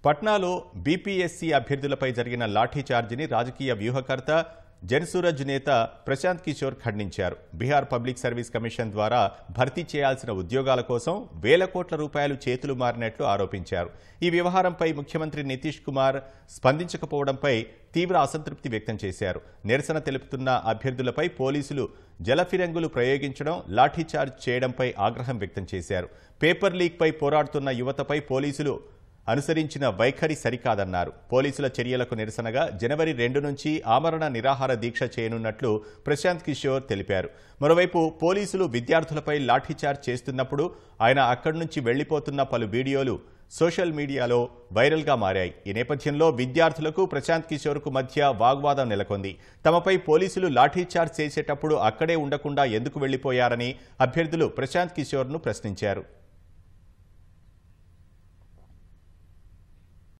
పట్నాలో BPSC అభ్యర్థులపై జరిగిన లాఠీ చార్జిని రాజకీయ వ్యూహకర్త జనసూరజ్ నేత ప్రశాంత్ కిషోర్ ఖండించారు. బీహార్ పబ్లిక్ సర్వీస్ కమిషన్ ద్వారా భర్తీ చేయాల్సిన ఉద్యోగాల కోసం వేల కోట్ల రూపాయలు చేతులు మారినట్లు ఆరోపించారు. ఈ వ్యవహారంపై ముఖ్యమంత్రి నితీష్ కుమార్ స్పందించకపోవడంపై తీవ్ర అసంతృప్తి వ్యక్తం చేశారు. నిరసన తెలుపుతున్న అభ్యర్థులపై పోలీసులు జలఫిరంగులు ప్రయోగించడం, లాఠీచార్జ్ చేయడంపై ఆగ్రహం వ్యక్తం చేశారు. పేపర్ లీక్పై పోరాడుతున్న యువతపై పోలీసులు అనుసరించిన వైఖరి సరికాదన్నారు. పోలీసుల చర్యలకు నిరసనగా జనవరి 2 నుంచి ఆమరణ నిరాహార దీక్ష చేయనున్నట్లు ప్రశాంత్ కిషోర్ తెలిపారు. మరోవైపు పోలీసులు విద్యార్థులపై లాఠీచార్జ్ చేస్తున్నప్పుడు ఆయన అక్కడి నుంచి వెళ్లిపోతున్న పలు వీడియోలు సోషల్ మీడియాలో వైరల్గా మారాయి. ఈ నేపథ్యంలో విద్యార్థులకు ప్రశాంత్ కిషోర్కు మధ్య వాగ్వాదం నెలకొంది. తమపై పోలీసులు లాఠీచార్జ్ చేసేటప్పుడు అక్కడే ఉండకుండా ఎందుకు వెళ్లిపోయారని అభ్యర్థులు ప్రశాంత్ కిషోర్ను ప్రశ్నించారు.